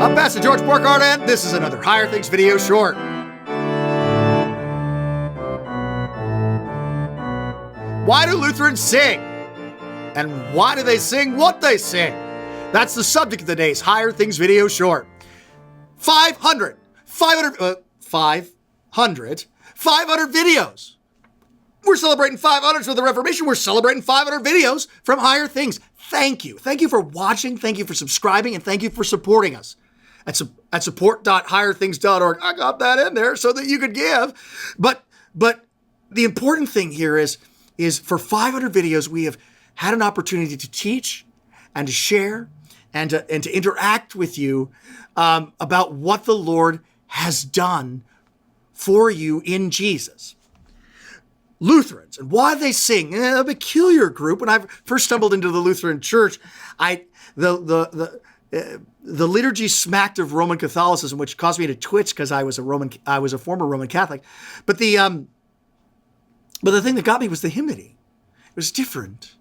I'm Pastor George Borghardt, and this is another Higher Things video short. Why do Lutherans sing? And why do they sing what they sing? That's the subject of today's Higher Things video short. 500 videos. We're celebrating 500s with the Reformation. We're celebrating 500 videos from Higher Things. Thank you. Thank you for watching. Thank you for subscribing. And thank you for supporting us at support.higherthings.org. I got that in there so that you could give. But the important thing here is for 500 videos, we have had an opportunity to teach and to share and to interact with you about what the Lord has done for you in Jesus. Lutherans and why they sing, a peculiar group. When I first stumbled into the Lutheran Church, the liturgy smacked of Roman Catholicism, which caused me to twitch because I was a former Roman Catholic. But the thing that got me was the hymnody. It was different.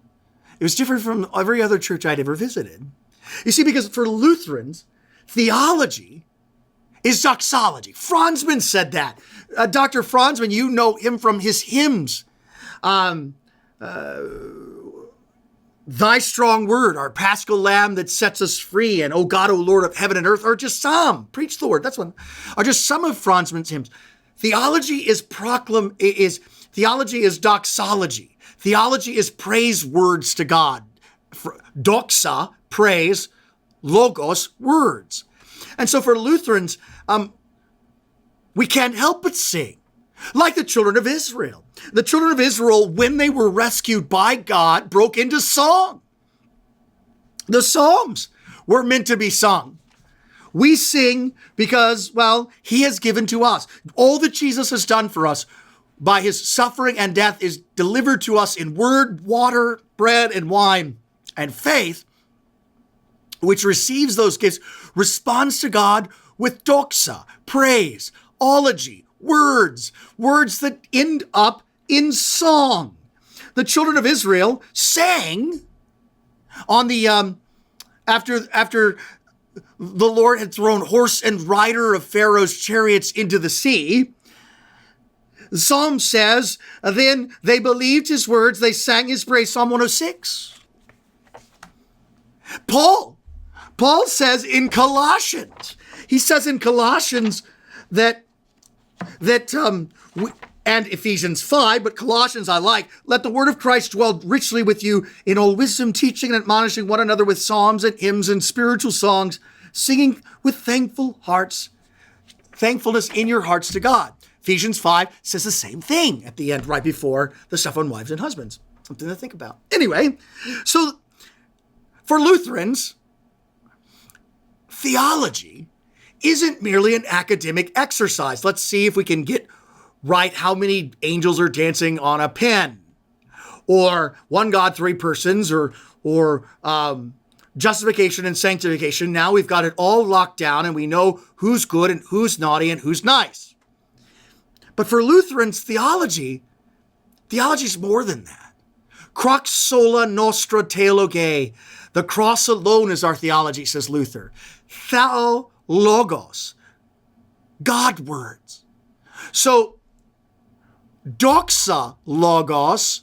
It was different from every other church I'd ever visited. You see, because for Lutherans, theology is doxology. Franzmann said that. Dr. Franzmann, you know him from his hymns. Thy strong word, our paschal lamb that sets us free, and O God, O Lord of heaven and earth, are just some. Preach the word. That's one. Are just some of Franzmann's hymns. Theology is doxology. Theology is praise words to God. Doxa, praise, logos, words. And so for Lutherans, we can't help but sing, like the children of Israel. The children of Israel, when they were rescued by God, broke into song. The Psalms were meant to be sung. We sing because, well, he has given to us. All that Jesus has done for us by his suffering and death is delivered to us in word, water, bread, and wine. And faith, which receives those gifts, responds to God with doxa, praise, ology, words that end up in song. The children of Israel sang on the after the Lord had thrown horse and rider of Pharaoh's chariots into the sea. The Psalm says, then they believed his words, they sang his praise. Psalm 106. Paul says in Colossians, and Ephesians 5, but Colossians I like, let the word of Christ dwell richly with you in all wisdom, teaching and admonishing one another with psalms and hymns and spiritual songs, singing with thankfulness in your hearts to God. Ephesians 5 says the same thing at the end, right before the stuff on wives and husbands. Something to think about. Anyway, so for Lutherans, theology isn't merely an academic exercise. Let's see if we can get right how many angels are dancing on a pen, or one God, three persons, or justification and sanctification. Now we've got it all locked down and we know who's good and who's naughty and who's nice. But for Lutherans, theology is more than that. Crux sola nostra theologiae. The cross alone is our theology, says Luther. Theo logos, God words. So doxa logos,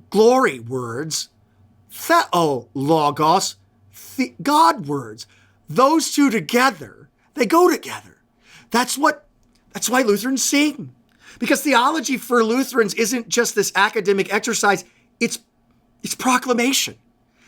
glory words. Theo logos, God words. Those two together, they go together. That's why Lutherans sing. Because theology for Lutherans isn't just this academic exercise. It's proclamation.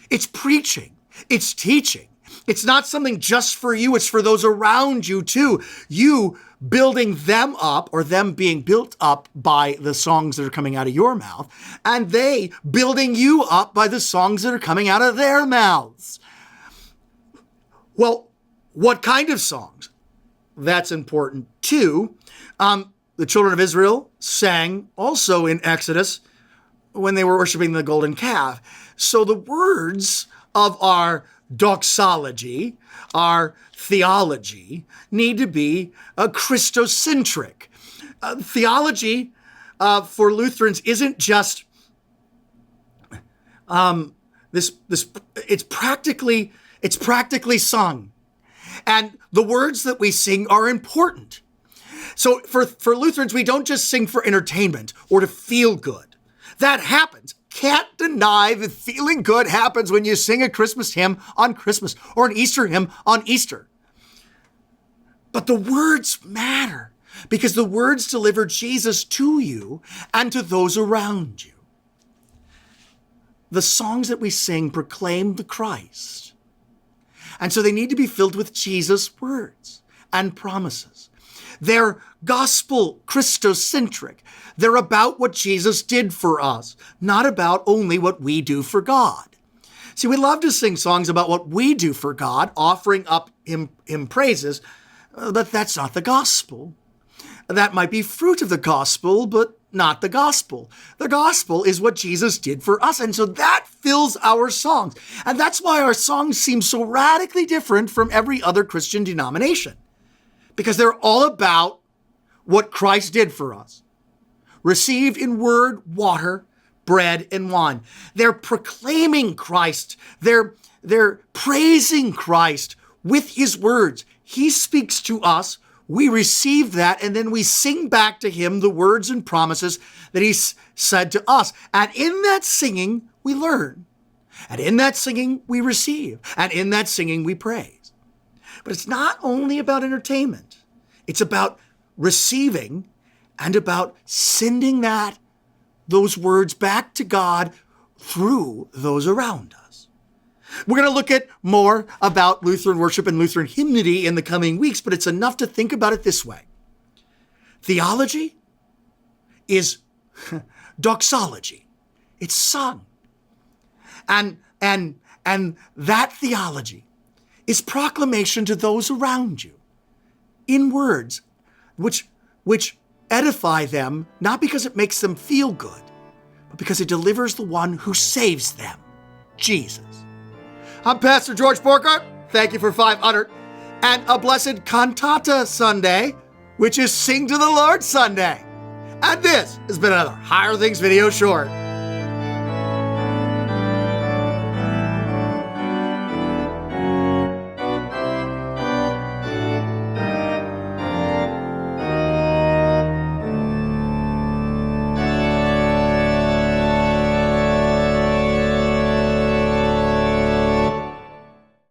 It's preaching. It's teaching. It's not something just for you. It's for those around you too. You building them up, or them being built up by the songs that are coming out of your mouth, and they building you up by the songs that are coming out of their mouths. Well, what kind of songs? That's important too. The children of Israel sang also in Exodus when they were worshiping the golden calf. So the words of our doxology, our theology, need to be Christocentric. Theology for Lutherans isn't just it's practically sung. And the words that we sing are important. So for Lutherans, we don't just sing for entertainment or to feel good. That happens. Can't deny that feeling good happens when you sing a Christmas hymn on Christmas or an Easter hymn on Easter. But the words matter because the words deliver Jesus to you and to those around you. The songs that we sing proclaim the Christ. And so they need to be filled with Jesus' words and promises. They're gospel Christocentric. They're about what Jesus did for us, not about only what we do for God. See, we love to sing songs about what we do for God, offering up him praises, but that's not the gospel. That might be fruit of the gospel, but not the gospel. The gospel is what Jesus did for us, and so that fills our songs. And that's why our songs seem so radically different from every other Christian denomination, because they're all about what Christ did for us. Received in word, water, bread, and wine. They're proclaiming Christ. They're praising Christ with his words. He speaks to us. We receive that, and then we sing back to him the words and promises that he said to us. And in that singing, we learn. And in that singing, we receive. And in that singing, we praise. But it's not only about entertainment. It's about receiving and about sending those words back to God through those around us. We're going to look at more about Lutheran worship and Lutheran hymnody in the coming weeks, but it's enough to think about it this way. Theology is doxology. It's sung. And that theology is proclamation to those around you in words which edify them, not because it makes them feel good, but because it delivers the one who saves them, Jesus. I'm Pastor George Borghardt. Thank you for 500 and a blessed Cantata Sunday, which is Sing to the Lord Sunday. And this has been another Higher Things video short.